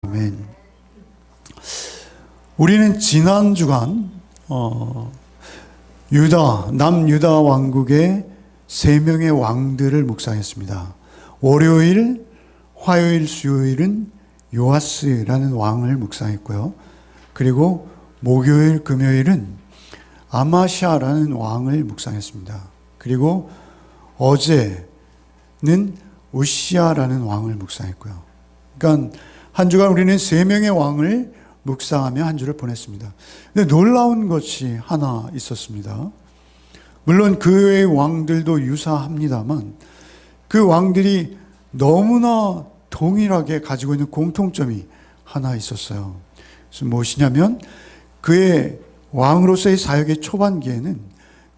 아멘. 우리는 지난 주간 남유다 왕국의 3명의 왕들을 묵상했습니다. 월요일, 화요일, 수요일은 요아스라는 왕을 묵상했고요. 그리고 목요일, 금요일은 아마샤라는 왕을 묵상했습니다. 그리고 어제는 우시야라는 왕을 묵상했고요. 그러니까 한 주간 우리는 3명의 왕을 묵상하며 한 주를 보냈습니다. 근데 놀라운 것이 하나 있었습니다. 물론 그 외의 왕들도 유사합니다만 그 왕들이 너무나 동일하게 가지고 있는 공통점이 하나 있었어요. 그래서 무엇이냐면 그의 왕으로서의 사역의 초반기에는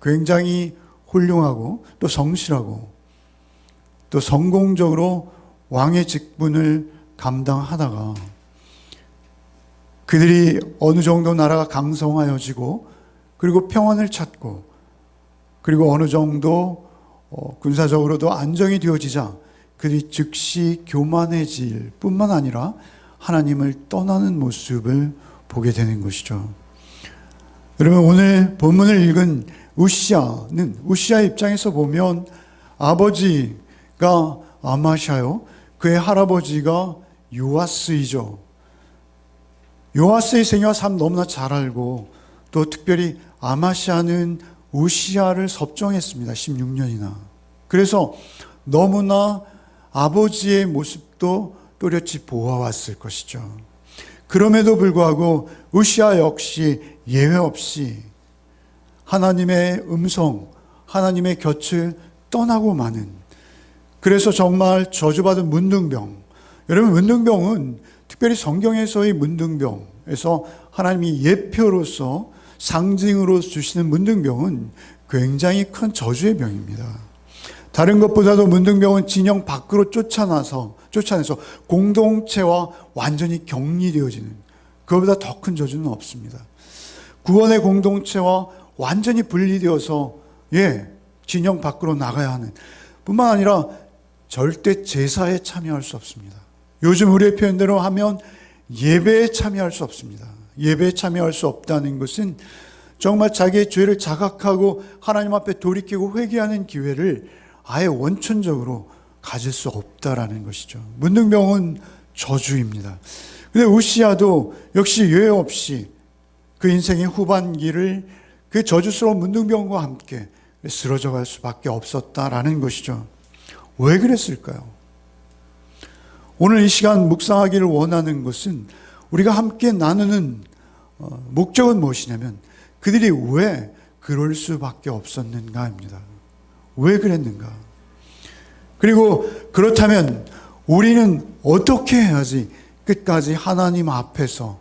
굉장히 훌륭하고 또 성실하고 또 성공적으로 왕의 직분을 감당하다가 그들이 어느 정도 나라가 강성하여지고 그리고 평안을 찾고 그리고 어느 정도 군사적으로도 안정이 되어지자 그들이 즉시 교만해질 뿐만 아니라 하나님을 떠나는 모습을 보게 되는 것이죠. 여러분, 오늘 본문을 읽은 우시야 입장에서 보면 아버지가 아마샤요, 그의 할아버지가 요아스이죠. 요아스의 생애와 삶 너무나 잘 알고 또 특별히 아마샤는 우시야를 섭정했습니다. 16년이나. 그래서 너무나 아버지의 모습도 또렷이 보아왔을 것이죠. 그럼에도 불구하고 우시야 역시 예외 없이 하나님의 음성, 하나님의 곁을 떠나고 마는, 그래서 정말 저주받은 문둥병. 여러분, 문둥병은 특별히 성경에서의 문둥병에서 하나님이 예표로서 상징으로 주시는 문둥병은 굉장히 큰 저주의 병입니다. 다른 것보다도 문둥병은 진영 밖으로 쫓아내서 공동체와 완전히 격리되어지는, 그것보다 더 큰 저주는 없습니다. 구원의 공동체와 완전히 분리되어서 진영 밖으로 나가야 하는 뿐만 아니라 절대 제사에 참여할 수 없습니다. 요즘 우리의 표현대로 하면 예배에 참여할 수 없습니다. 예배에 참여할 수 없다는 것은 정말 자기의 죄를 자각하고 하나님 앞에 돌이키고 회개하는 기회를 아예 원천적으로 가질 수 없다라는 것이죠. 문둥병은 저주입니다. 근데 우시야도 역시 예외 없이 그 인생의 후반기를 그 저주스러운 문둥병과 함께 쓰러져 갈 수밖에 없었다라는 것이죠. 왜 그랬을까요? 오늘 이 시간 묵상하기를 원하는 것은 우리가 함께 나누는 목적은 무엇이냐면 그들이 왜 그럴 수밖에 없었는가입니다. 왜 그랬는가? 그리고 그렇다면 우리는 어떻게 해야지 끝까지 하나님 앞에서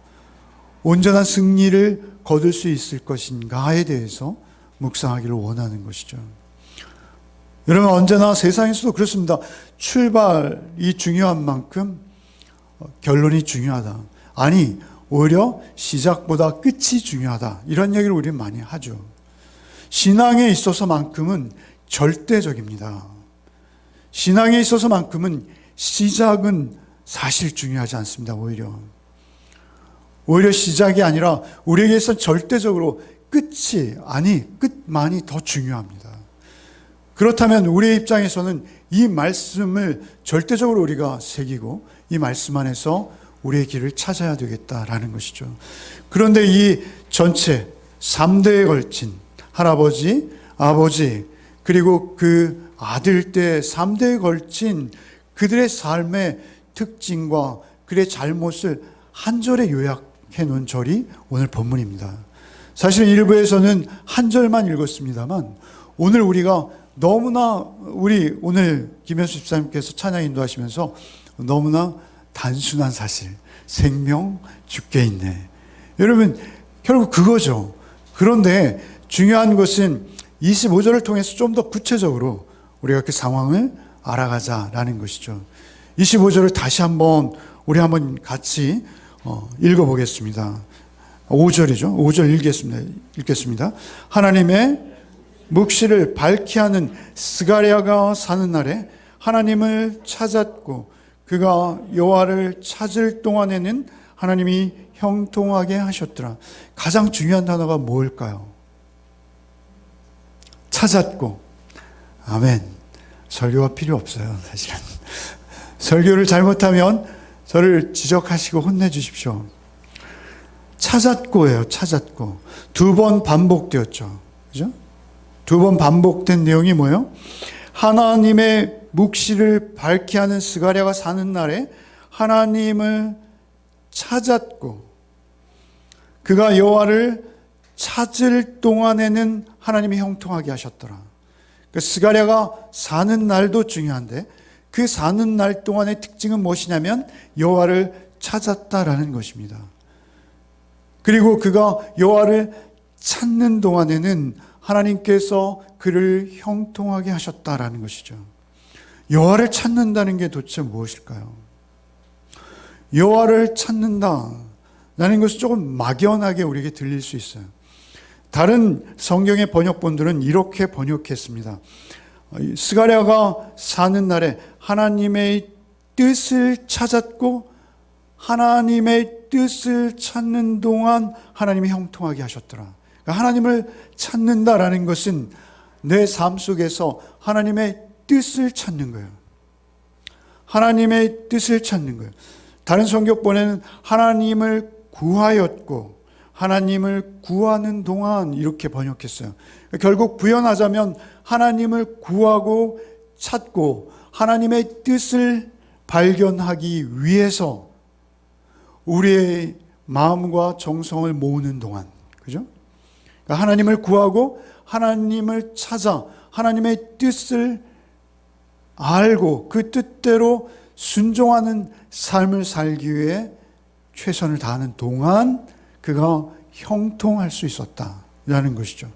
온전한 승리를 거둘 수 있을 것인가에 대해서 묵상하기를 원하는 것이죠. 여러분, 언제나 세상에서도 그렇습니다. 출발이 중요한 만큼 결론이 중요하다. 아니, 오히려 시작보다 끝이 중요하다. 이런 얘기를 우리는 많이 하죠. 신앙에 있어서만큼은 절대적입니다. 신앙에 있어서만큼은 시작은 사실 중요하지 않습니다. 오히려 시작이 아니라 우리에게서 절대적으로 끝만이 더 중요합니다. 그렇다면 우리의 입장에서는 이 말씀을 절대적으로 우리가 새기고 이 말씀 안에서 우리의 길을 찾아야 되겠다라는 것이죠. 그런데 이 전체 3대에 걸친 할아버지, 아버지, 그리고 그 아들 때 3대에 걸친 그들의 삶의 특징과 그들의 잘못을 한 절에 요약해 놓은 절이 오늘 본문입니다. 사실 일부에서는 한 절만 읽었습니다만 오늘 우리가 너무나 오늘 김현수 집사님께서 찬양 인도하시면서 너무나 단순한 사실, 생명 주께 있네. 여러분, 결국 그거죠. 그런데 중요한 것은 25절을 통해서 좀 더 구체적으로 우리가 그 상황을 알아가자라는 것이죠. 25절을 다시 한번 우리 한번 같이 읽어보겠습니다. 5절이죠. 5절 읽겠습니다. 하나님의 묵시를 밝히 하는 스가랴가 사는 날에 하나님을 찾았고 그가 여호와를 찾을 동안에는 하나님이 형통하게 하셨더라. 가장 중요한 단어가 뭘까요? 찾았고. 아멘. 설교가 필요 없어요, 사실은. 설교를 잘못하면 저를 지적하시고 혼내주십시오. 찾았고예요, 찾았고. 2번 반복되었죠. 그죠? 2번 반복된 내용이 뭐예요? 하나님의 묵시를 밝게 하는 스가랴가 사는 날에 하나님을 찾았고, 그가 여호와를 찾을 동안에는 하나님이 형통하게 하셨더라. 스가랴가 사는 날도 중요한데 그 사는 날 동안의 특징은 무엇이냐면 여호와를 찾았다라는 것입니다. 그리고 그가 여호와를 찾는 동안에는 하나님께서 그를 형통하게 하셨다라는 것이죠. 여호와를 찾는다는 게 도대체 무엇일까요? 여호와를 찾는다라는 것은 조금 막연하게 우리에게 들릴 수 있어요. 다른 성경의 번역본들은 이렇게 번역했습니다. 스가랴가 사는 날에 하나님의 뜻을 찾았고 하나님의 뜻을 찾는 동안 하나님이 형통하게 하셨더라. 그러니까 하나님을 찾는다라는 것은 내 삶 속에서 하나님의 뜻을 찾는 거예요. 하나님의 뜻을 찾는 거예요. 다른 성경본에는 하나님을 구하였고 하나님을 구하는 동안 이렇게 번역했어요. 결국 부연하자면 하나님을 구하고 찾고 하나님의 뜻을 발견하기 위해서 우리의 마음과 정성을 모으는 동안, 그죠? 그러니까 하나님을 구하고 하나님을 찾아 하나님의 뜻을 알고 그 뜻대로 순종하는 삶을 살기 위해 최선을 다하는 동안 그가 형통할 수 있었다라는 것이죠.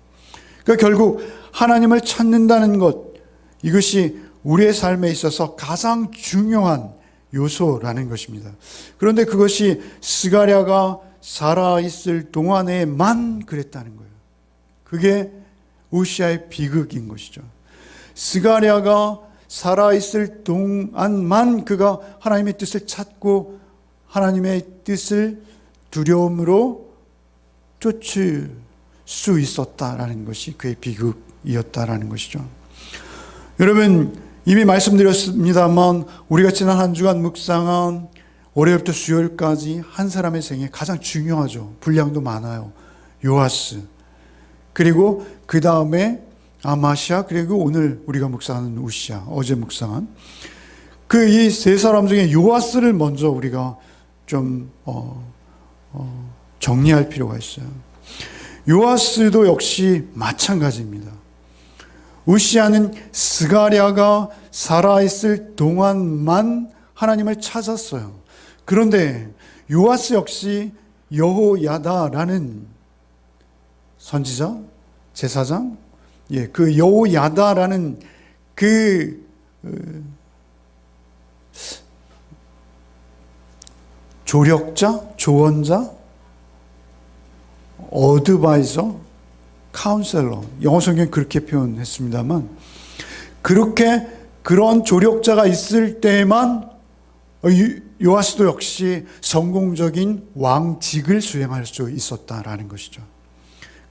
그러니까 결국 하나님을 찾는다는 것, 이것이 우리의 삶에 있어서 가장 중요한 요소라는 것입니다. 그런데 그것이 스가랴가 살아있을 동안에만 그랬다는 거예요. 그게 우시아의 비극인 것이죠. 스가랴가 살아있을 동안만 그가 하나님의 뜻을 찾고 하나님의 뜻을 두려움으로 쫓을 수 있었다라는 것이 그의 비극이었다라는 것이죠. 여러분, 이미 말씀드렸습니다만 우리가 지난 한 주간 묵상한 월요일부터 수요일까지 한 사람의 생에 가장 중요하죠. 분량도 많아요. 요아스, 그리고 그 다음에 아마시아, 그리고 오늘 우리가 묵상하는 우시아, 어제 묵상한 그 이 세 사람 중에 요아스를 먼저 우리가 좀 정리할 필요가 있어요. 요아스도 역시 마찬가지입니다. 우시아는 스가랴가 살아있을 동안만 하나님을 찾았어요. 그런데 요아스 역시 여호야다라는 선지자, 제사장, 그 여호야다라는 그 조력자, 조언자, 어드바이저, 카운셀러, 영어 성경이 그렇게 표현했습니다만 그렇게 그런 조력자가 있을 때만 요아스도 역시 성공적인 왕직을 수행할 수 있었다라는 것이죠.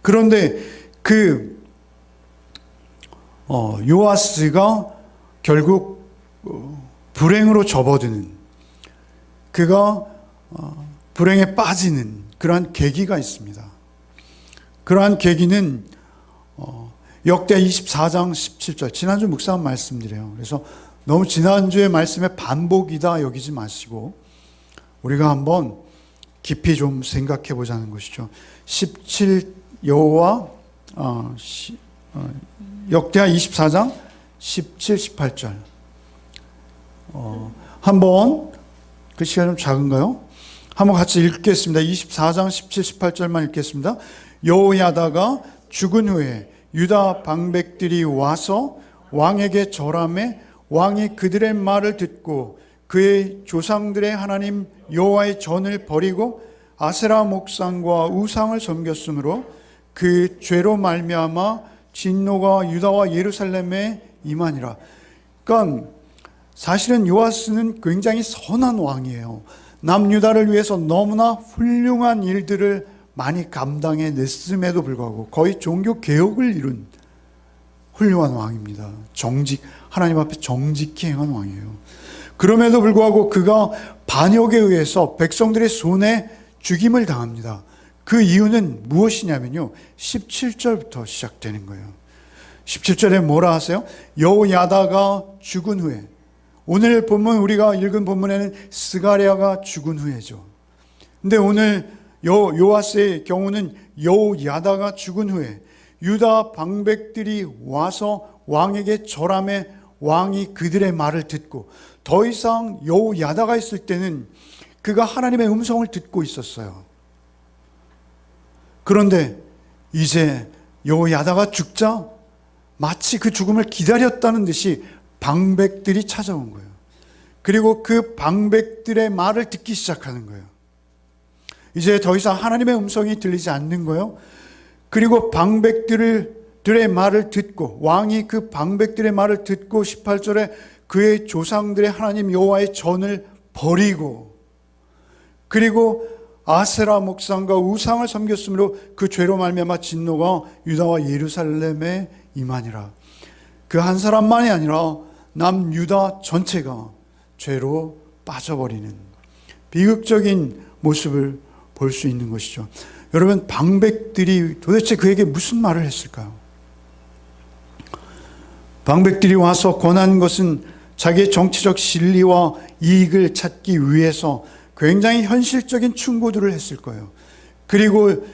그런데 그 요아스가 결국 불행으로 접어드는, 그가 불행에 빠지는 그러한 계기가 있습니다. 그러한 계기는 역대 24장 17절, 지난주 묵상 말씀드려요. 그래서 너무 지난주의 말씀의 반복이다 여기지 마시고 우리가 한번 깊이 좀 생각해 보자는 것이죠. 17 여호와 역대하 24장 17, 18절 한번, 그 시간 좀 작은가요? 한번 같이 읽겠습니다. 24장 17, 18절만 읽겠습니다. 여호야다가 죽은 후에 유다 방백들이 와서 왕에게 절하매 왕이 그들의 말을 듣고 그의 조상들의 하나님 여호와의 전을 버리고 아세라 목상과 우상을 섬겼으므로 그 죄로 말미암아 진노가 유다와 예루살렘에 임하니라. 그러니까 사실은 요아스는 굉장히 선한 왕이에요. 남유다를 위해서 너무나 훌륭한 일들을 많이 감당해냈음에도 불구하고 거의 종교 개혁을 이룬 훌륭한 왕입니다. 하나님 앞에 정직히 행한 왕이에요. 그럼에도 불구하고 그가 반역에 의해서 백성들의 손에 죽임을 당합니다. 그 이유는 무엇이냐면요, 17절부터 시작되는 거예요. 17절에 뭐라 하세요? 여호야다가 죽은 후에, 오늘 본문 우리가 읽은 본문에는 스가랴가 죽은 후에죠. 근데 오늘 요아스의 경우는 여호야다가 죽은 후에 유다 방백들이 와서 왕에게 절함에 왕이 그들의 말을 듣고, 더 이상 여호야다가 있을 때는 그가 하나님의 음성을 듣고 있었어요. 그런데 이제 여호야다가 죽자 마치 그 죽음을 기다렸다는 듯이 방백들이 찾아온 거예요. 그리고 그 방백들의 말을 듣기 시작하는 거예요. 이제 더 이상 하나님의 음성이 들리지 않는 거예요. 그리고 방백들의 말을 듣고, 왕이 그 방백들의 말을 듣고 18절에 그의 조상들의 하나님 여호와의 전을 버리고, 그리고 아세라 목상과 우상을 섬겼으므로 그 죄로 말미암아 진노가 유다와 예루살렘에 임하니라. 그 한 사람만이 아니라 남유다 전체가 죄로 빠져버리는 비극적인 모습을 볼 수 있는 것이죠. 여러분, 방백들이 도대체 그에게 무슨 말을 했을까요? 방백들이 와서 권한 것은 자기의 정치적 실리와 이익을 찾기 위해서 굉장히 현실적인 충고들을 했을 거예요. 그리고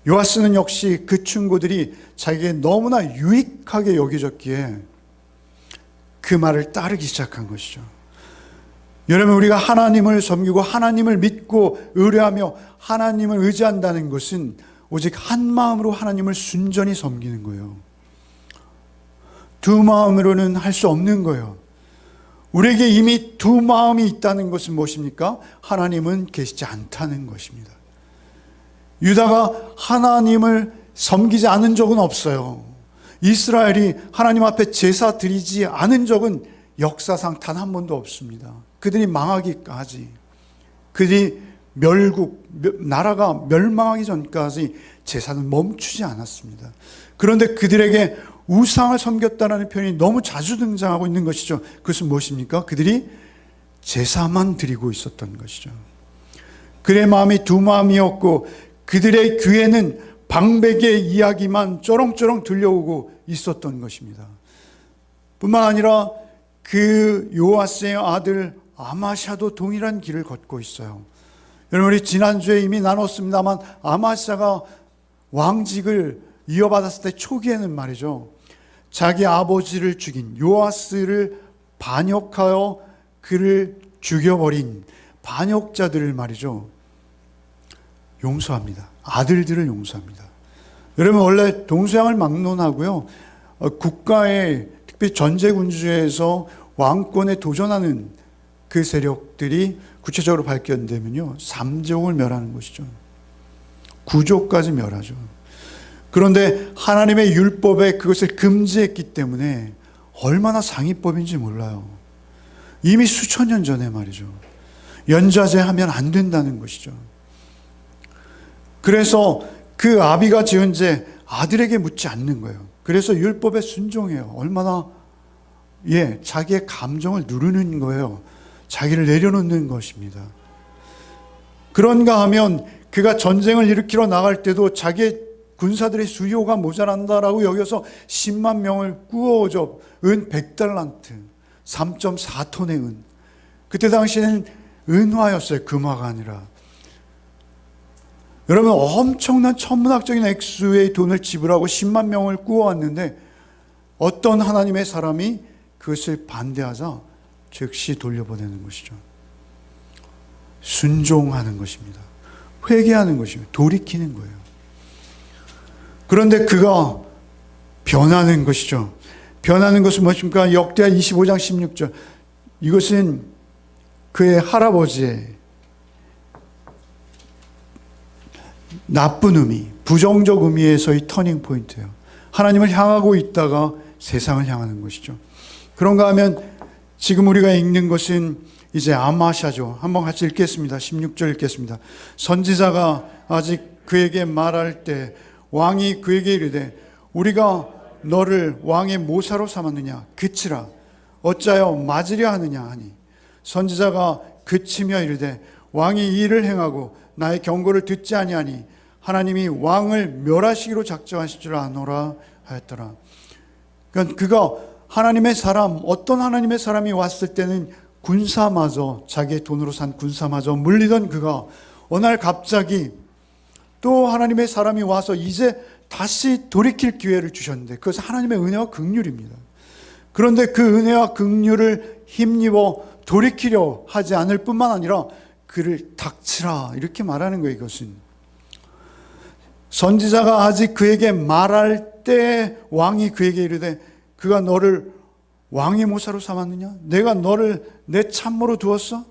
요아스는 역시 그 충고들이 자기에게 너무나 유익하게 여겨졌기에 그 말을 따르기 시작한 것이죠. 여러분, 우리가 하나님을 섬기고 하나님을 믿고 의뢰하며 하나님을 의지한다는 것은 오직 한 마음으로 하나님을 순전히 섬기는 거예요. 두 마음으로는 할 수 없는 거예요. 우리에게 이미 두 마음이 있다는 것은 무엇입니까? 하나님은 계시지 않다는 것입니다. 유다가 하나님을 섬기지 않은 적은 없어요. 이스라엘이 하나님 앞에 제사 드리지 않은 적은 역사상 단 한 번도 없습니다. 그들이 망하기까지, 그들이 나라가 멸망하기 전까지 제사는 멈추지 않았습니다. 그런데 그들에게 우상을 섬겼다는 표현이 너무 자주 등장하고 있는 것이죠. 그것은 무엇입니까? 그들이 제사만 드리고 있었던 것이죠. 그들의 마음이 두 마음이었고 그들의 귀에는 방백의 이야기만 쩌렁쩌렁 들려오고 있었던 것입니다. 뿐만 아니라 그 요아스의 아들 아마샤도 동일한 길을 걷고 있어요. 여러분, 우리 지난주에 이미 나눴습니다만 아마샤가 왕직을 이어받았을 때 초기에는 말이죠, 자기 아버지를 죽인 요아스를 반역하여 그를 죽여버린 반역자들을 말이죠, 용서합니다. 아들들을 용서합니다. 여러분, 원래 동서양을 막론하고요, 국가의 특히 전제군주에서 왕권에 도전하는 그 세력들이 구체적으로 발견되면요, 3족을 멸하는 것이죠. 9족까지 멸하죠. 그런데 하나님의 율법에 그것을 금지했기 때문에 얼마나 상위법인지 몰라요. 이미 수천 년 전에 말이죠, 연좌제하면 안 된다는 것이죠. 그래서 그 아비가 지은 죄 아들에게 묻지 않는 거예요. 그래서 율법에 순종해요. 얼마나 자기의 감정을 누르는 거예요. 자기를 내려놓는 것입니다. 그런가 하면 그가 전쟁을 일으키러 나갈 때도 자기의 군사들의 수요가 모자란다라고 여겨서 10만 명을 구워줘 은 100달란트 3.4톤의 은, 그때 당시에는 은화였어요. 금화가 아니라. 여러분, 엄청난 천문학적인 액수의 돈을 지불하고 10만 명을 구워왔는데 어떤 하나님의 사람이 그것을 반대하자 즉시 돌려보내는 것이죠. 순종하는 것입니다. 회개하는 것입니다. 돌이키는 거예요. 그런데 그가 변하는 것이죠. 변하는 것은 무엇입니까? 역대하 25장 16절. 이것은 그의 할아버지의 나쁜 의미, 부정적 의미에서의 터닝 포인트예요. 하나님을 향하고 있다가 세상을 향하는 것이죠. 그런가 하면 지금 우리가 읽는 것은 이제 아마샤죠. 한번 같이 읽겠습니다. 16절 읽겠습니다. 선지자가 아직 그에게 말할 때 왕이 그에게 이르되 우리가 너를 왕의 모사로 삼았느냐 그치라 어찌하여 맞으려 하느냐 하니 선지자가 그치며 이르되 왕이 이 일을 행하고 나의 경고를 듣지 아니하니 하나님이 왕을 멸하시기로 작정하실 줄 아노라 하였더라. 그러니까 그가 하나님의 사람, 어떤 하나님의 사람이 왔을 때는 군사마저, 자기의 돈으로 산 군사마저 물리던 그가 어느 날 갑자기 또 하나님의 사람이 와서 이제 다시 돌이킬 기회를 주셨는데 그것은 하나님의 은혜와 긍휼입니다. 그런데 그 은혜와 긍휼을 힘입어 돌이키려 하지 않을 뿐만 아니라 그를 닥치라 이렇게 말하는 거예요. 이것은 선지자가 아직 그에게 말할 때 왕이 그에게 이르되 그가 너를 왕의 모사로 삼았느냐? 내가 너를 내 참모로 두었어?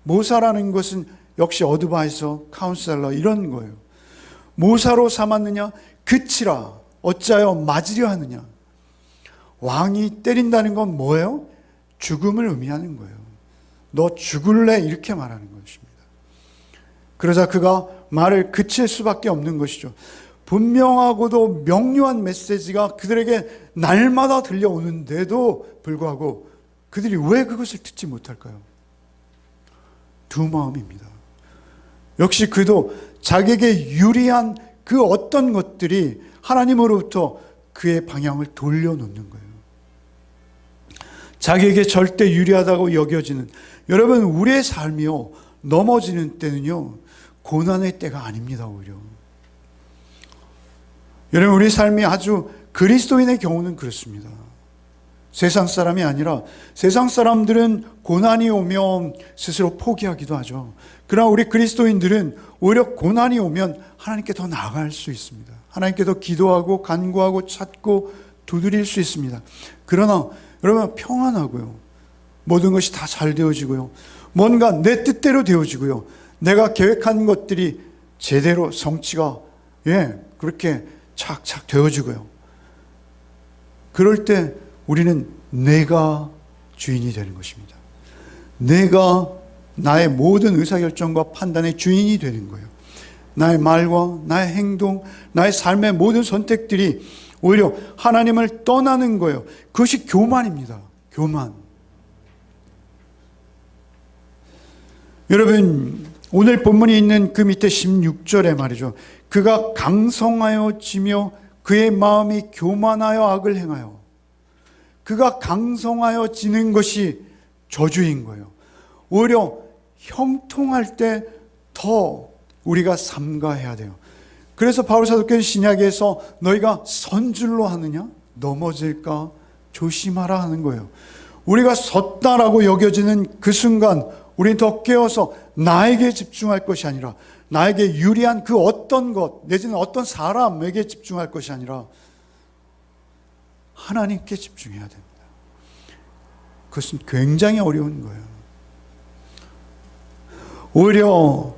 모사라는 것은 역시 어드바이서, 카운셀러 이런 거예요. 모사로 삼았느냐? 그치라 어찌하여 맞으려 하느냐? 왕이 때린다는 건 뭐예요? 죽음을 의미하는 거예요. 너 죽을래? 이렇게 말하는 것입니다. 그러자 그가 말을 그칠 수밖에 없는 것이죠. 분명하고도 명료한 메시지가 그들에게 날마다 들려오는데도 불구하고 그들이 왜 그것을 듣지 못할까요? 두 마음입니다. 역시 그도 자기에게 유리한 그 어떤 것들이 하나님으로부터 그의 방향을 돌려놓는 거예요. 자기에게 절대 유리하다고 여겨지는, 여러분 우리의 삶이요 넘어지는 때는요 고난의 때가 아닙니다. 오히려 여러분 우리 삶이 아주 그리스도인의 경우는 그렇습니다. 세상 사람이 아니라 세상 사람들은 고난이 오면 스스로 포기하기도 하죠. 그러나 우리 그리스도인들은 오히려 고난이 오면 하나님께 더 나아갈 수 있습니다. 하나님께 더 기도하고 간구하고 찾고 두드릴 수 있습니다. 그러나 여러분 평안하고요 모든 것이 다 잘 되어지고요 뭔가 내 뜻대로 되어지고요 내가 계획한 것들이 제대로 성취가 그렇게 착착 되어지고요 그럴 때 우리는 내가 주인이 되는 것입니다. 내가 나의 모든 의사결정과 판단의 주인이 되는 거예요. 나의 말과 나의 행동, 나의 삶의 모든 선택들이 오히려 하나님을 떠나는 거예요. 그것이 교만입니다. 교만. 여러분 오늘 본문이 있는 그 밑에 16절에 말이죠. 그가 강성하여 지며 그의 마음이 교만하여 악을 행하여. 그가 강성하여 지는 것이 저주인 거예요. 오히려 형통할 때 더 우리가 삼가해야 돼요. 그래서 바울 사도께서는 신약에서 너희가 선줄로 하느냐? 넘어질까? 조심하라 하는 거예요. 우리가 섰다라고 여겨지는 그 순간 우리는 더 깨어서 나에게 집중할 것이 아니라 나에게 유리한 그 어떤 것 내지는 어떤 사람에게 집중할 것이 아니라 하나님께 집중해야 됩니다. 그것은 굉장히 어려운 거예요. 오히려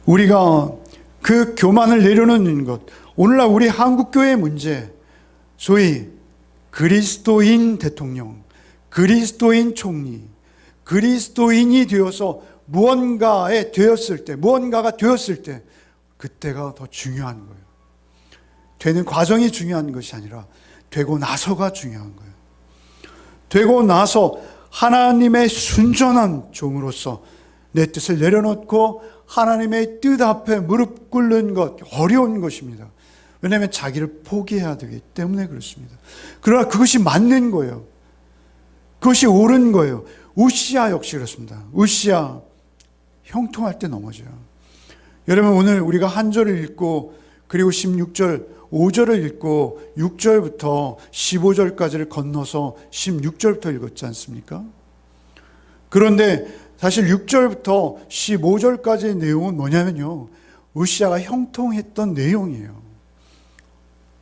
우리가 그 교만을 내려놓는 것, 오늘날 우리 한국교회의 문제, 소위 그리스도인 대통령, 그리스도인 총리, 그리스도인이 되어서 무언가가 되었을 때 그때가 더 중요한 거예요. 되는 과정이 중요한 것이 아니라 되고 나서가 중요한 거예요. 되고 나서 하나님의 순전한 종으로서 내 뜻을 내려놓고 하나님의 뜻 앞에 무릎 꿇는 것 어려운 것입니다. 왜냐하면 자기를 포기해야 되기 때문에 그렇습니다. 그러나 그것이 맞는 거예요. 그것이 옳은 거예요. 우시아 역시 그렇습니다. 우시아 형통할 때 넘어져요. 여러분 오늘 우리가 한 절을 읽고 그리고 16절 5절을 읽고 6절부터 15절까지를 건너서 16절부터 읽었지 않습니까? 그런데 사실 6절부터 15절까지의 내용은 뭐냐면요 우시아가 형통했던 내용이에요.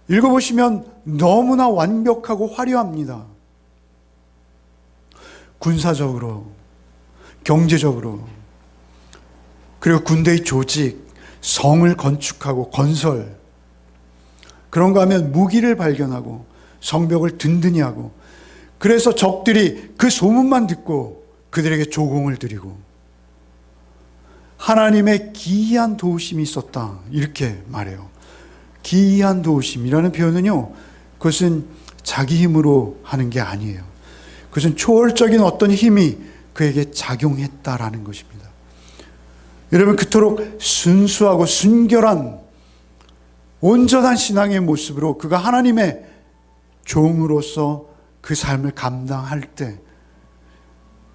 읽어보시면 너무나 완벽하고 화려합니다. 군사적으로, 경제적으로, 그리고 군대의 조직, 성을 건축하고 건설, 그런가 하면 무기를 발견하고 성벽을 든든히 하고, 그래서 적들이 그 소문만 듣고 그들에게 조공을 드리고 하나님의 기이한 도우심이 있었다, 이렇게 말해요. 기이한 도우심이라는 표현은요, 그것은 자기 힘으로 하는 게 아니에요. 그것은 초월적인 어떤 힘이 그에게 작용했다라는 것입니다. 여러분, 그토록 순수하고 순결한 온전한 신앙의 모습으로 그가 하나님의 종으로서 그 삶을 감당할 때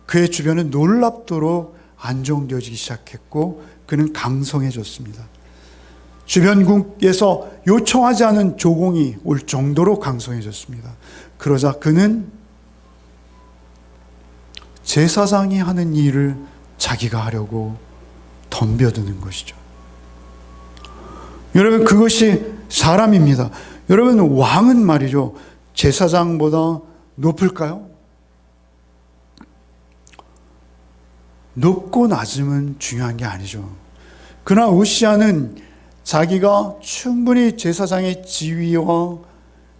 그의 주변은 놀랍도록 안정되어지기 시작했고 그는 강성해졌습니다. 주변국에서 요청하지 않은 조공이 올 정도로 강성해졌습니다. 그러자 그는 제사장이 하는 일을 자기가 하려고 덤벼드는 것이죠. 여러분, 그것이 사람입니다. 여러분, 왕은 말이죠, 제사장보다 높을까요? 높고 낮음은 중요한 게 아니죠. 그러나 우시아는 자기가 충분히 제사장의 지위와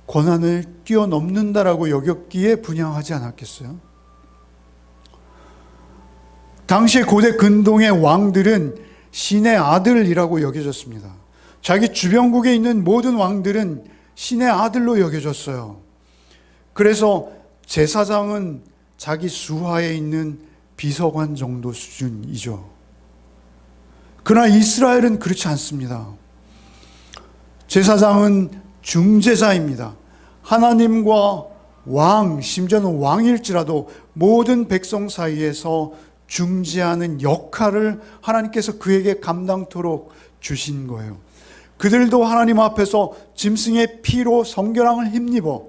권한을 뛰어넘는다라고 여겼기에 분향하지 않았겠어요? 당시 고대 근동의 왕들은 신의 아들이라고 여겨졌습니다. 자기 주변국에 있는 모든 왕들은 신의 아들로 여겨졌어요. 그래서 제사장은 자기 수하에 있는 비서관 정도 수준이죠. 그러나 이스라엘은 그렇지 않습니다. 제사장은 중재자입니다. 하나님과 왕, 심지어는 왕일지라도 모든 백성 사이에서 중재하는 역할을 하나님께서 그에게 감당토록 주신 거예요. 그들도 하나님 앞에서 짐승의 피로 성결함을 힘입어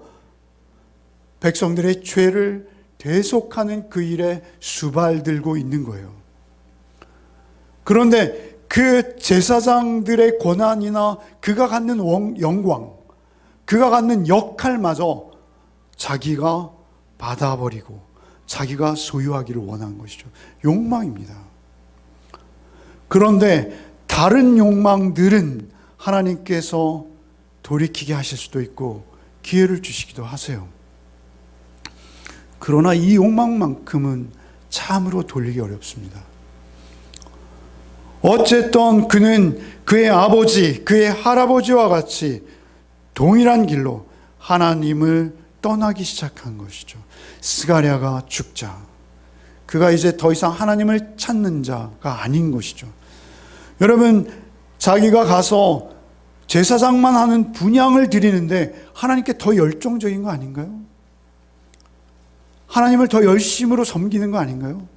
백성들의 죄를 대속하는 그 일에 수발들고 있는 거예요. 그런데 그 제사장들의 권한이나 그가 갖는 영광, 그가 갖는 역할마저 자기가 받아버리고 자기가 소유하기를 원한 것이죠. 욕망입니다. 그런데 다른 욕망들은 하나님께서 돌이키게 하실 수도 있고 기회를 주시기도 하세요. 그러나 이 욕망만큼은 참으로 돌리기 어렵습니다. 어쨌든 그는 그의 아버지, 그의 할아버지와 같이 동일한 길로 하나님을 떠나기 시작한 것이죠. 스가랴가 죽자 그가 이제 더 이상 하나님을 찾는 자가 아닌 것이죠. 여러분, 자기가 가서 제사장만 하는 분향을 드리는데 하나님께 더 열정적인 거 아닌가요? 하나님을 더 열심으로 섬기는 거 아닌가요?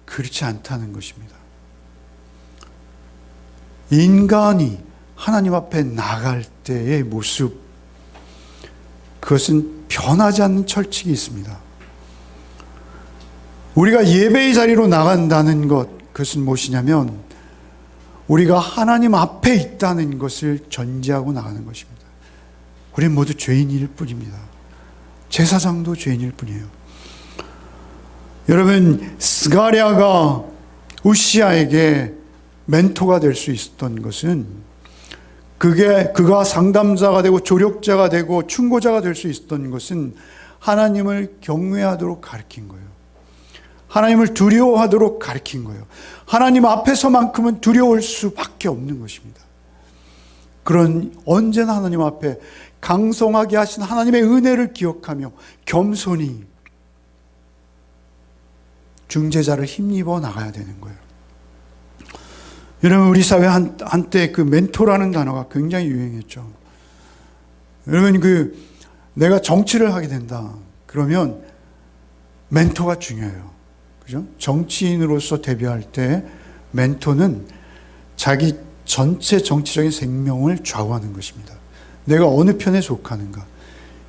그렇지 않다는 것입니다. 인간이 하나님 앞에 나갈 때의 모습, 그것은 변하지 않는 철칙이 있습니다. 우리가 예배의 자리로 나간다는 것, 그것은 무엇이냐면 우리가 하나님 앞에 있다는 것을 전제하고 나가는 것입니다. 우리는 모두 죄인일 뿐입니다. 제사장도 죄인일 뿐이에요. 여러분, 스가랴가 우시아에게 멘토가 될 수 있었던 것은 그가 상담자가 되고 조력자가 되고 충고자가 될 수 있었던 것은 하나님을 경외하도록 가르친 거예요. 하나님을 두려워하도록 가르친 거예요. 하나님 앞에서만큼은 두려울 수밖에 없는 것입니다. 그런 언제나 하나님 앞에 강성하게 하신 하나님의 은혜를 기억하며 겸손히 중재자를 힘입어 나가야 되는 거예요. 여러분, 우리 사회 한때 그 멘토라는 단어가 굉장히 유행했죠. 여러분, 내가 정치를 하게 된다 그러면 멘토가 중요해요. 그죠? 정치인으로서 데뷔할 때 멘토는 자기 전체 정치적인 생명을 좌우하는 것입니다. 내가 어느 편에 속하는가,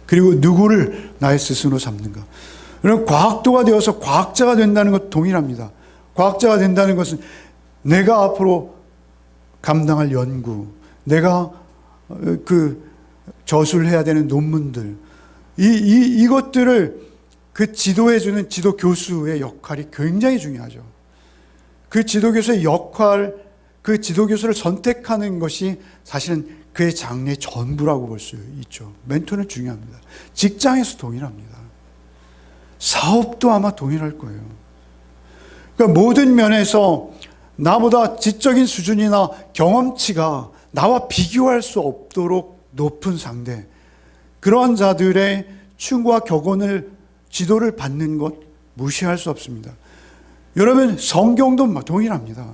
그리고 누구를 나의 스승으로 삼는가. 여러분, 과학도가 되어서 과학자가 된다는 것 동일합니다. 과학자가 된다는 것은 내가 앞으로 감당할 연구, 내가 저술을 해야 되는 논문들, 이것들을 그 지도해주는 지도 교수의 역할이 굉장히 중요하죠. 그 지도 교수의 역할, 그 지도 교수를 선택하는 것이 사실은 그의 장래의 전부라고 볼 수 있죠. 멘토는 중요합니다. 직장에서 동일합니다. 사업도 아마 동일할 거예요. 그러니까 모든 면에서 나보다 지적인 수준이나 경험치가 나와 비교할 수 없도록 높은 상대, 그러한 자들의 충고와 격언을, 지도를 받는 것 무시할 수 없습니다. 여러분, 성경도 동일합니다.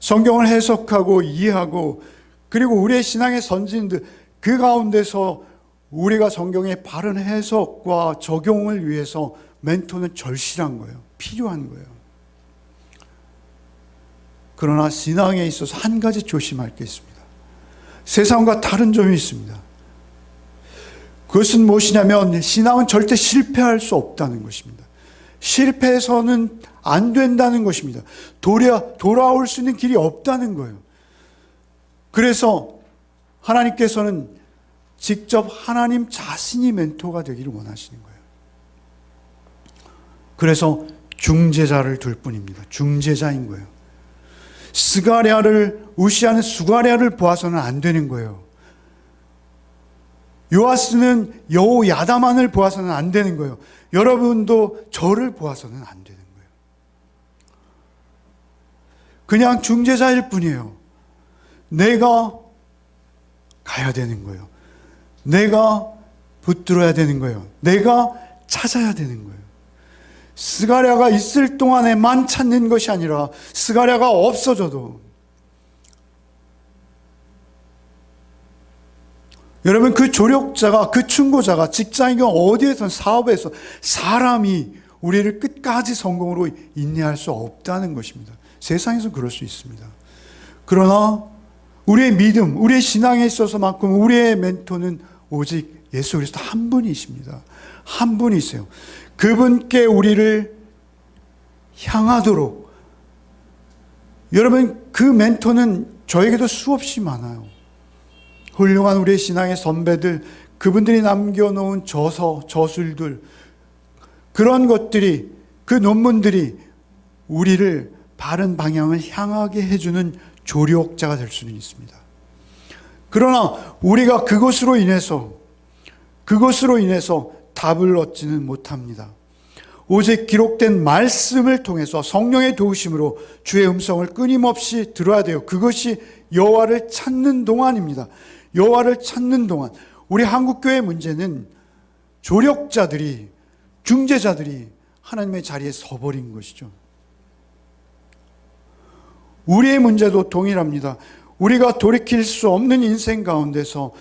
성경을 해석하고 이해하고, 그리고 우리의 신앙의 선진들, 그 가운데서 우리가 성경의 바른 해석과 적용을 위해서 멘토는 절실한 거예요. 필요한 거예요. 그러나 신앙에 있어서 한 가지 조심할 게 있습니다. 세상과 다른 점이 있습니다. 그것은 무엇이냐면 신앙은 절대 실패할 수 없다는 것입니다. 실패해서는 안 된다는 것입니다. 돌아올 수 있는 길이 없다는 거예요. 그래서 하나님께서는 직접 하나님 자신이 멘토가 되기를 원하시는 거예요. 그래서 중재자를 둘 뿐입니다. 중재자인 거예요. 우시아는 스가랴를 보아서는 안 되는 거예요. 요아스는 여호야다만을 보아서는 안 되는 거예요. 여러분도 저를 보아서는 안 되는 거예요. 그냥 중재자일 뿐이에요. 내가 가야 되는 거예요. 내가 붙들어야 되는 거예요. 내가 찾아야 되는 거예요. 스가랴가 있을 동안에만 찾는 것이 아니라 스가랴가 없어져도, 여러분, 그 조력자가, 그 충고자가 직장이건 어디에선 사업에서 사람이 우리를 끝까지 성공으로 인내할 수 없다는 것입니다. 세상에서 그럴 수 있습니다. 그러나 우리의 믿음, 우리의 신앙에 있어서만큼 우리의 멘토는 오직 예수 그리스도 한 분이십니다. 한 분이세요. 그분께 우리를 향하도록, 여러분, 그 멘토는 저에게도 수없이 많아요. 훌륭한 우리의 신앙의 선배들, 그분들이 남겨놓은 저술들, 그런 것들이, 그 논문들이 우리를 바른 방향을 향하게 해주는 조력자가 될 수는 있습니다. 그러나 우리가 그것으로 인해서 답을 얻지는 못합니다. 오직 기록된 말씀을 통해서 성령의 도우심으로 주의 음성을 끊임없이 들어야 돼요. 그것이 여호와를 찾는 동안입니다. 여호와를 찾는 동안. 우리 한국교회의 문제는 조력자들이, 중재자들이 하나님의 자리에 서버린 것이죠. 우리의 문제도 동일합니다. 우리가 돌이킬 수 없는 인생 가운데서,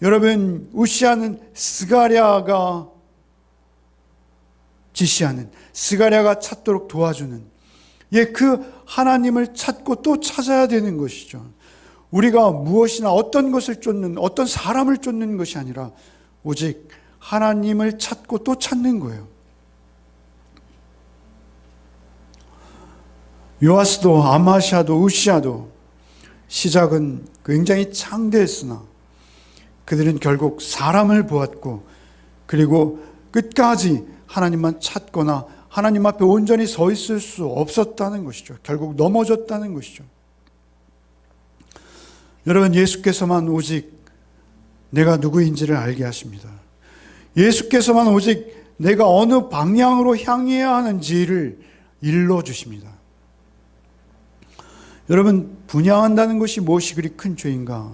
여러분, 우시아는 스가랴가 지시하는, 스가랴가 찾도록 도와주는, 그 하나님을 찾고 또 찾아야 되는 것이죠. 우리가 무엇이나 어떤 것을 쫓는, 어떤 사람을 쫓는 것이 아니라 오직 하나님을 찾고 또 찾는 거예요. 요아스도 아마시아도 우시아도 시작은 굉장히 창대했으나 그들은 결국 사람을 보았고, 그리고 끝까지 하나님만 찾거나 하나님 앞에 온전히 서 있을 수 없었다는 것이죠. 결국 넘어졌다는 것이죠. 여러분, 예수께서만 오직 내가 누구인지를 알게 하십니다. 예수께서만 오직 내가 어느 방향으로 향해야 하는지를 일러주십니다. 여러분, 분양한다는 것이 무엇이 그리 큰 죄인가?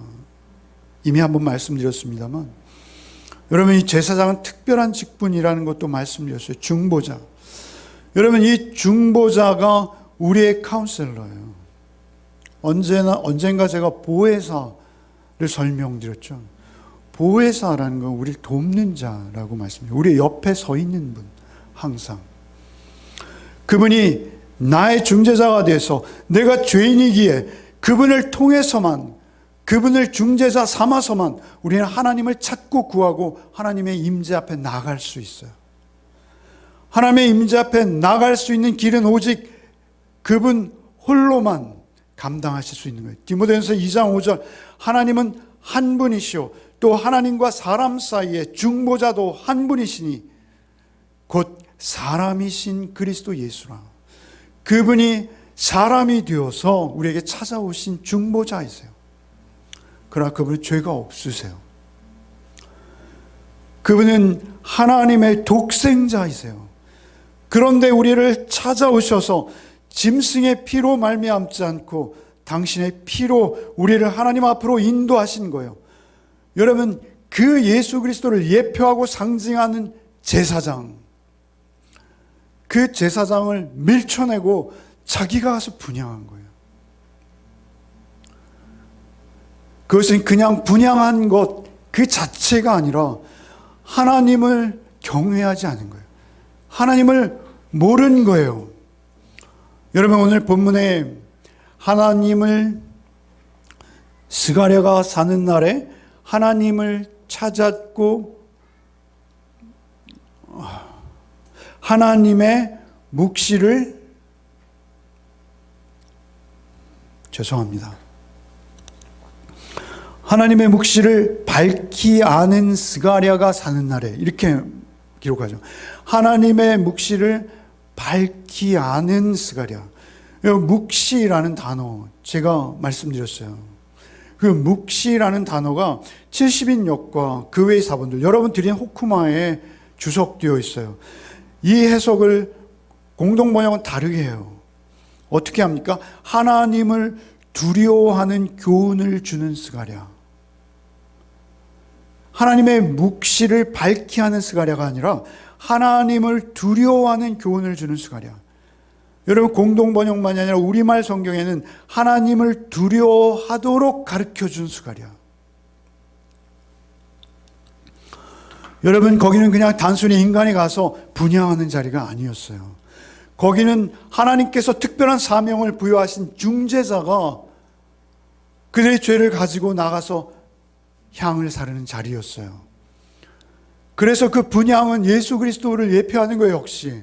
이미 한번 말씀드렸습니다만, 여러분, 이 제사장은 특별한 직분이라는 것도 말씀드렸어요. 중보자. 여러분, 이 중보자가 우리의 카운셀러예요. 언젠가 제가 보혜사를 설명드렸죠. 보혜사라는 건 우리를 돕는 자라고 말씀해요. 우리 옆에 서 있는 분, 항상. 그분이 나의 중재자가 돼서 내가 죄인이기에 그분을 통해서만, 그분을 중재자 삼아서만 우리는 하나님을 찾고 구하고 하나님의 임재 앞에 나갈 수 있어요. 하나님의 임재 앞에 나갈 수 있는 길은 오직 그분 홀로만 감당하실 수 있는 거예요. 디모데전서 2장 5절, 하나님은 한 분이시오, 또 하나님과 사람 사이에 중보자도 한 분이시니 곧 사람이신 그리스도 예수라. 그분이 사람이 되어서 우리에게 찾아오신 중보자이세요. 그러나 그분은 죄가 없으세요. 그분은 하나님의 독생자이세요. 그런데 우리를 찾아오셔서 짐승의 피로 말미암지 않고 당신의 피로 우리를 하나님 앞으로 인도하신 거예요. 여러분, 그 예수 그리스도를 예표하고 상징하는 제사장, 그 제사장을 밀쳐내고 자기가 가서 분향한 거예요. 그것은 그냥 분향한 것 그 자체가 아니라 하나님을 경외하지 않은 거예요. 하나님을 모르는 거예요. 여러분, 오늘 본문에 하나님을 스가랴가 사는 날에 하나님을 찾았고 하나님의 묵시를 하나님의 묵시를 밝히 아는 스가랴가 사는 날에, 이렇게 기록하죠. 하나님의 묵시를 밝히 아는 스가랴. 묵시라는 단어 제가 말씀드렸어요. 그 묵시라는 단어가 70인역과 그 외의 사본들, 여러분 드린 호쿠마에 주석되어 있어요. 이 해석을 공동번역은 다르게 해요. 어떻게 합니까? 하나님을 두려워하는 교훈을 주는 스가랴. 하나님의 묵시를 밝히 하는 스가랴가 아니라 하나님을 두려워하는 교훈을 주는 스가랴. 여러분, 공동번역만이 아니라 우리말 성경에는 하나님을 두려워하도록 가르쳐준 스가랴. 여러분, 거기는 그냥 단순히 인간이 가서 분향하는 자리가 아니었어요. 거기는 하나님께서 특별한 사명을 부여하신 중재자가 그들의 죄를 가지고 나가서 향을 사르는 자리였어요. 그래서 그 분향은 예수 그리스도를 예표하는 거예요. 역시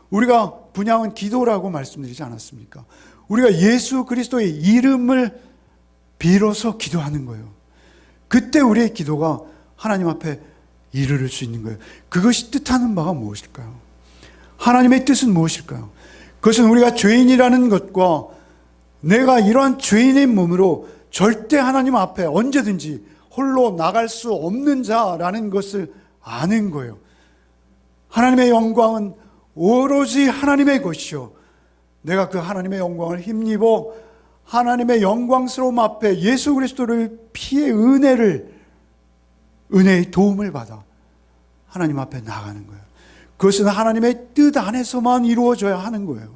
우리가 분향은 기도라고 말씀드리지 않았습니까? 우리가 예수 그리스도의 이름을 빌어서 기도하는 거예요. 그때 우리의 기도가 하나님 앞에 이르를 수 있는 거예요. 그것이 뜻하는 바가 무엇일까요? 하나님의 뜻은 무엇일까요? 그것은 우리가 죄인이라는 것과 내가 이러한 죄인의 몸으로 절대 하나님 앞에 언제든지 홀로 나갈 수 없는 자라는 것을 아는 거예요. 하나님의 영광은 오로지 하나님의 것이요, 내가 그 하나님의 영광을 힘입어 하나님의 영광스러움 앞에 예수 그리스도를 피의 은혜의 도움을 받아 하나님 앞에 나가는 거예요. 그것은 하나님의 뜻 안에서만 이루어져야 하는 거예요.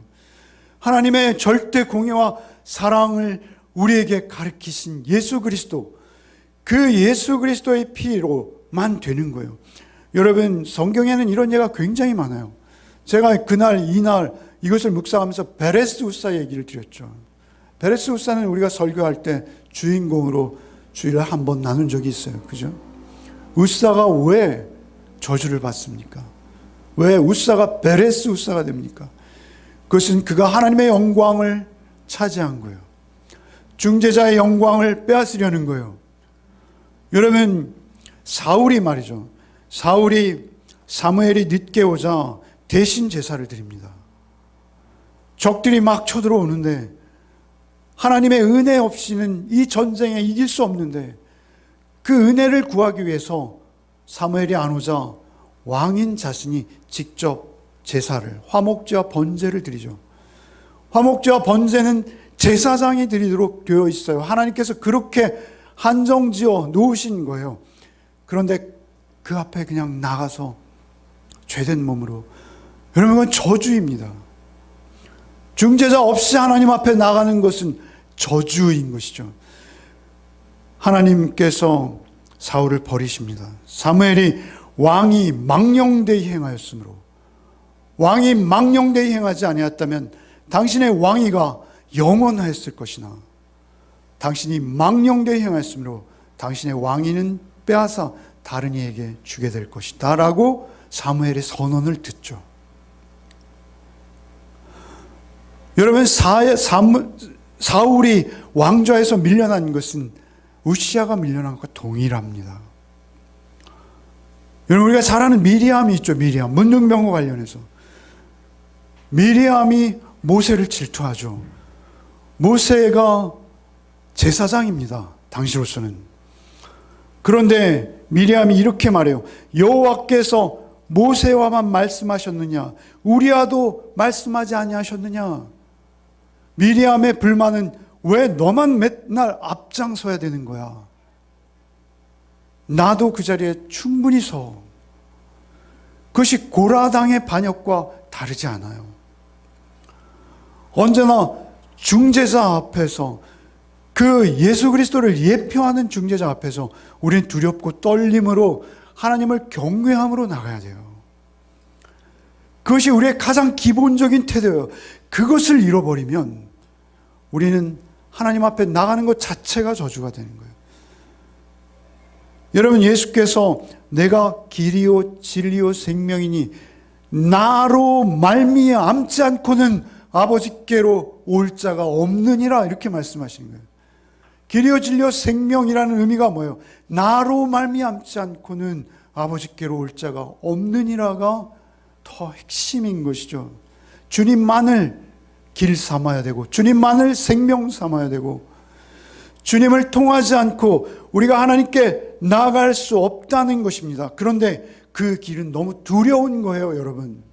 하나님의 절대 공의와 사랑을 우리에게 가르치신 예수 그리스도, 그 예수 그리스도의 피로만 되는 거예요. 여러분, 성경에는 이런 예가 굉장히 많아요. 제가 그날 이날 이것을 묵상하면서 베레스 우사 얘기를 드렸죠. 베레스 우사는 우리가 설교할 때 주인공으로 주일을 한번 나눈 적이 있어요. 그죠? 우사가 왜 저주를 받습니까? 왜 우사가 베레스 우사가 됩니까? 그것은 그가 하나님의 영광을 차지한 거예요. 중재자의 영광을 빼앗으려는 거예요. 여러분, 사울이 말이죠. 사무엘이 늦게 오자 대신 제사를 드립니다. 적들이 막 쳐들어오는데 하나님의 은혜 없이는 이 전쟁에 이길 수 없는데 그 은혜를 구하기 위해서 사무엘이 안 오자 왕인 자신이 직접 제사를, 화목제와 번제를 드리죠. 화목제와 번제는 제사장이 드리도록 되어 있어요. 하나님께서 그렇게 한정지어 놓으신 거예요. 그런데 그 앞에 그냥 나가서 죄된 몸으로, 여러분, 그건 저주입니다. 중재자 없이 하나님 앞에 나가는 것은 저주인 것이죠. 하나님께서 사울을 버리십니다. 사무엘이 왕이 망령되이 행하였으므로, 왕이 망령되이 행하지 아니었다면 당신의 왕위가 영원하였을 것이나 당신이 망령되이 행하였으므로 당신의 왕위는 빼앗아 다른 이에게 주게 될 것이다 라고 사무엘의 선언을 듣죠. 여러분, 사울이 왕좌에서 밀려난 것은 우시아가 밀려난 것과 동일합니다. 여러분, 우리가 잘 아는 미리암이 있죠. 미리암, 문둥병과 관련해서 미리암이 모세를 질투하죠. 모세가 제사장입니다. 당시로서는. 그런데 미리암이 이렇게 말해요. 여호와께서 모세와만 말씀하셨느냐? 우리와도 말씀하지 아니하셨느냐? 미리암의 불만은 왜 너만 맨날 앞장서야 되는 거야? 나도 그 자리에 충분히 서. 그것이 고라당의 반역과 다르지 않아요. 언제나 중재자 앞에서, 그 예수 그리스도를 예표하는 중재자 앞에서 우리는 두렵고 떨림으로 하나님을 경외함으로 나가야 돼요. 그것이 우리의 가장 기본적인 태도예요. 그것을 잃어버리면 우리는 하나님 앞에 나가는 것 자체가 저주가 되는 거예요. 여러분, 예수께서 내가 길이요 진리요 생명이니 나로 말미암지 않고는 아버지께로 올 자가 없느니라, 이렇게 말씀하시는 거예요. 길이요 진리요 생명이라는 의미가 뭐예요? 나로 말미암지 않고는 아버지께로 올 자가 없느니라가 더 핵심인 것이죠. 주님만을 길 삼아야 되고, 주님만을 생명 삼아야 되고, 주님을 통하지 않고 우리가 하나님께 나아갈 수 없다는 것입니다. 그런데 그 길은 너무 두려운 거예요, 여러분.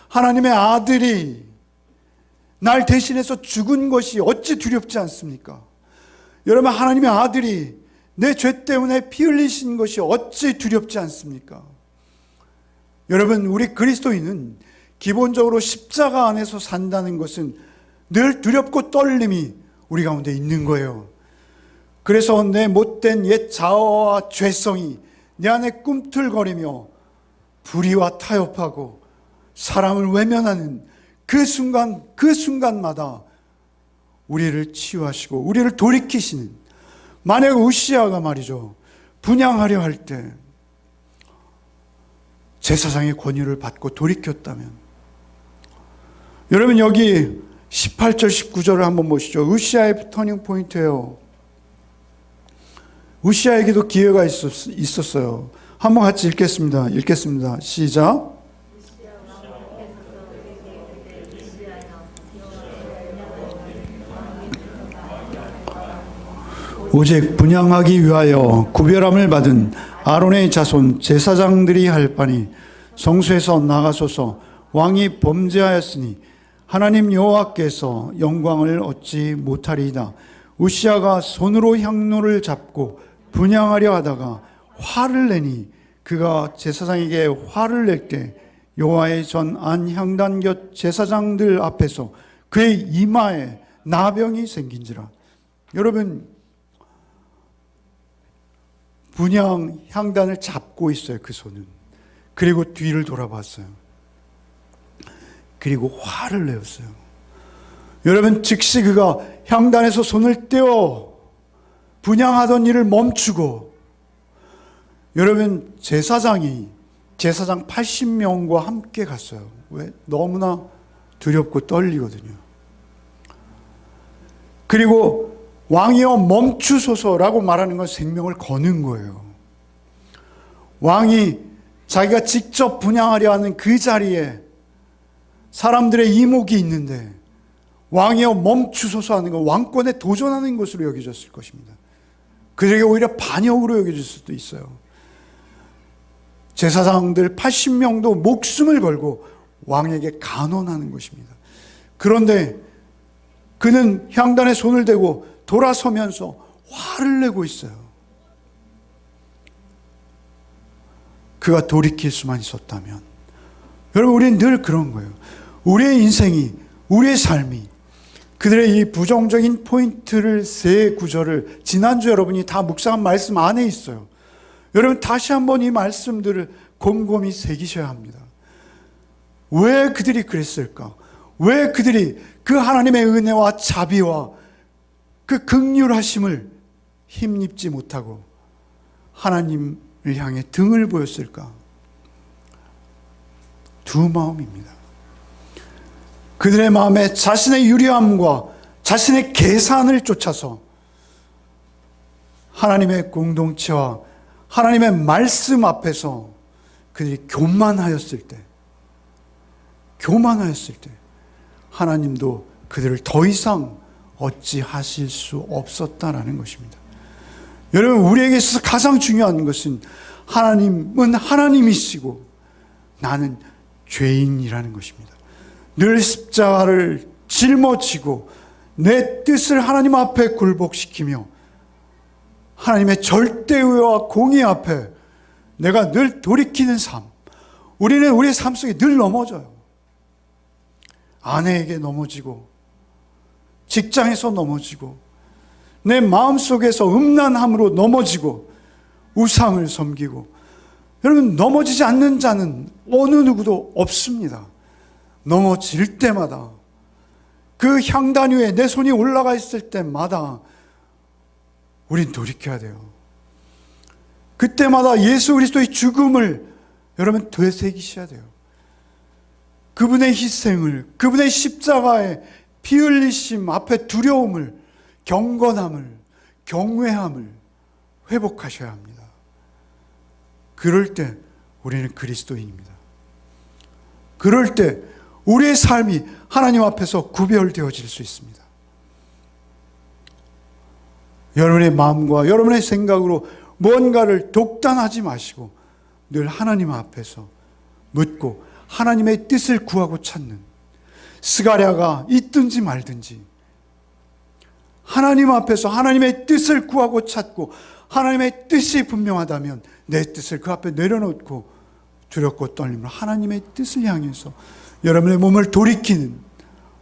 하나님의 아들이 날 대신해서 죽은 것이 어찌 두렵지 않습니까? 여러분, 하나님의 아들이 내 죄 때문에 피 흘리신 것이 어찌 두렵지 않습니까? 여러분, 우리 그리스도인은 기본적으로 십자가 안에서 산다는 것은 늘 두렵고 떨림이 우리 가운데 있는 거예요. 그래서 내 못된 옛 자아와 죄성이 내 안에 꿈틀거리며 불의와 타협하고 사랑을 외면하는 그 순간, 그 순간마다 우리를 치유하시고 우리를 돌이키시는, 만약 우시아가 말이죠, 분향하려 할 때 제사장의 권위를 받고 돌이켰다면, 여러분 여기 18절 19절을 한번 보시죠. 우시아의 터닝 포인트예요. 우시아에게도 기회가 있었어요. 한번 같이 읽겠습니다. 시작. 오직 분향하기 위하여 구별함을 받은 아론의 자손 제사장들이 할 바니 성소에서 나가소서. 왕이 범죄하였으니 하나님 여호와께서 영광을 얻지 못하리이다. 우시아가 손으로 향로를 잡고 분향하려 하다가 화를 내니 그가 제사장에게 화를 낼 때 여호와의 전 안 향단 곁 제사장들 앞에서 그의 이마에 나병이 생긴지라. 여러분, 분향 향단을 잡고 있어요, 그 손은. 그리고 뒤를 돌아봤어요. 그리고 화를 내었어요. 여러분, 즉시 그가 향단에서 손을 떼어 분향하던 일을 멈추고, 여러분, 제사장 80명과 함께 갔어요. 왜? 너무나 두렵고 떨리거든요. 그리고 왕이여 멈추소서라고 말하는 건 생명을 거는 거예요. 왕이 자기가 직접 분향하려 하는 그 자리에 사람들의 이목이 있는데 왕이여 멈추소서 하는 건 왕권에 도전하는 것으로 여겨졌을 것입니다. 그들에게 오히려 반역으로 여겨질 수도 있어요. 제사장들 80명도 목숨을 걸고 왕에게 간언하는 것입니다. 그런데 그는 향단에 손을 대고 돌아서면서 화를 내고 있어요. 그가 돌이킬 수만 있었다면. 여러분, 우리는 늘 그런 거예요. 우리의 인생이, 우리의 삶이 그들의 이 부정적인 포인트를, 세 구절을 지난주 여러분이 다 묵상한 말씀 안에 있어요. 여러분, 다시 한번 이 말씀들을 곰곰이 새기셔야 합니다. 왜 그들이 그랬을까? 왜 그들이 그 하나님의 은혜와 자비와 그 긍휼하심을 힘입지 못하고 하나님을 향해 등을 보였을까? 두 마음입니다. 그들의 마음에 자신의 유리함과 자신의 계산을 쫓아서 하나님의 공동체와 하나님의 말씀 앞에서 그들이 교만하였을 때 하나님도 그들을 더 이상 어찌하실 수 없었다라는 것입니다. 여러분, 우리에게 있어서 가장 중요한 것은 하나님은 하나님이시고 나는 죄인이라는 것입니다. 늘 십자가를 짊어지고 내 뜻을 하나님 앞에 굴복시키며 하나님의 절대의와 공의 앞에 내가 늘 돌이키는 삶. 우리는 우리의 삶 속에 늘 넘어져요. 아내에게 넘어지고, 직장에서 넘어지고, 내 마음속에서 음란함으로 넘어지고, 우상을 섬기고. 여러분, 넘어지지 않는 자는 어느 누구도 없습니다. 넘어질 때마다, 그 향단 위에 내 손이 올라가 있을 때마다 우린 돌이켜야 돼요. 그때마다 예수 그리스도의 죽음을 여러분 되새기셔야 돼요. 그분의 희생을, 그분의 십자가의 피 흘리심 앞에 두려움을, 경건함을, 경외함을 회복하셔야 합니다. 그럴 때 우리는 그리스도인입니다. 그럴 때 우리의 삶이 하나님 앞에서 구별되어질 수 있습니다. 여러분의 마음과 여러분의 생각으로 무언가를 독단하지 마시고 늘 하나님 앞에서 묻고 하나님의 뜻을 구하고 찾는, 스가랴가 있든지 말든지 하나님 앞에서 하나님의 뜻을 구하고 찾고 하나님의 뜻이 분명하다면 내 뜻을 그 앞에 내려놓고 두렵고 떨림으로 하나님의 뜻을 향해서 여러분의 몸을 돌이키는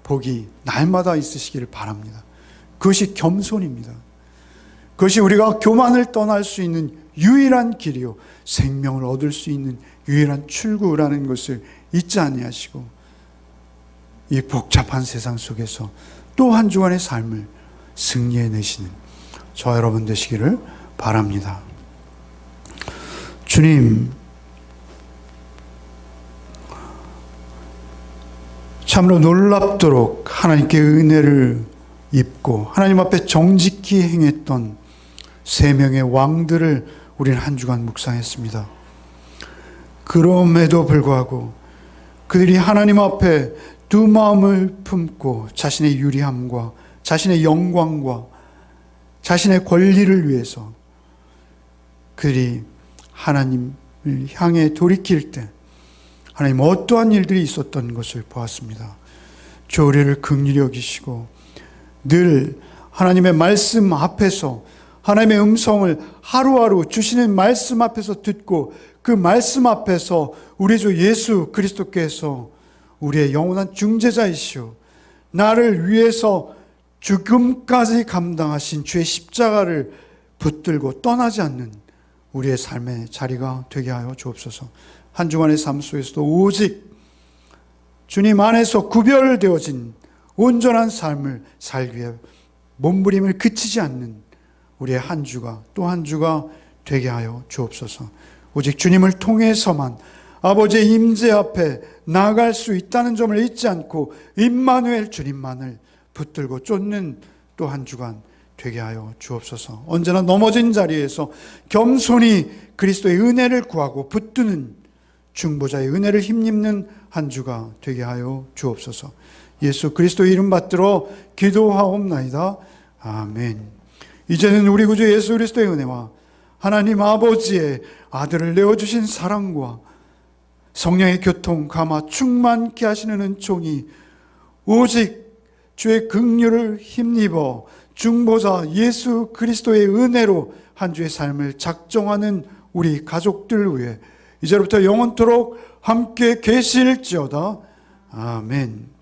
복이 날마다 있으시기를 바랍니다. 그것이 겸손입니다. 그것이 우리가 교만을 떠날 수 있는 유일한 길이요, 생명을 얻을 수 있는 유일한 출구라는 것을 잊지 아니하시고 이 복잡한 세상 속에서 또 한 주간의 삶을 승리해내시는 저와 여러분 되시기를 바랍니다. 주님, 참으로 놀랍도록 하나님께 은혜를 입고 하나님 앞에 정직히 행했던 세 명의 왕들을 우리는 한 주간 묵상했습니다. 그럼에도 불구하고 그들이 하나님 앞에 두 마음을 품고 자신의 유리함과 자신의 영광과 자신의 권리를 위해서 그들이 하나님을 향해 돌이킬 때 하나님 어떠한 일들이 있었던 것을 보았습니다. 주 우리를 긍휼히 여기시고 늘 하나님의 말씀 앞에서 하나님의 음성을 하루하루 주시는 말씀 앞에서 듣고 그 말씀 앞에서 우리 주 예수 그리스도께서 우리의 영원한 중재자이시오 나를 위해서 죽음까지 감당하신 주의 십자가를 붙들고 떠나지 않는 우리의 삶의 자리가 되게 하여 주옵소서. 한 주간의 삶 속에서도 오직 주님 안에서 구별되어진 온전한 삶을 살기 위해 몸부림을 그치지 않는 우리의 한 주가 또 한 주가 되게 하여 주옵소서. 오직 주님을 통해서만 아버지의 임재 앞에 나아갈 수 있다는 점을 잊지 않고 임마누엘 주님만을 붙들고 쫓는 또 한 주간 되게 하여 주옵소서. 언제나 넘어진 자리에서 겸손히 그리스도의 은혜를 구하고 붙드는 중보자의 은혜를 힘입는 한 주가 되게 하여 주옵소서. 예수 그리스도의 이름 받들어 기도하옵나이다. 아멘. 이제는 우리 구주 예수 그리스도의 은혜와 하나님 아버지의 아들을 내어주신 사랑과 성령의 교통, 감화, 충만케 하시는 은총이 오직 주의 긍휼을 힘입어 중보자 예수 그리스도의 은혜로 한 주의 삶을 작정하는 우리 가족들 위해 이제부터 영원토록 함께 계실지어다. 아멘.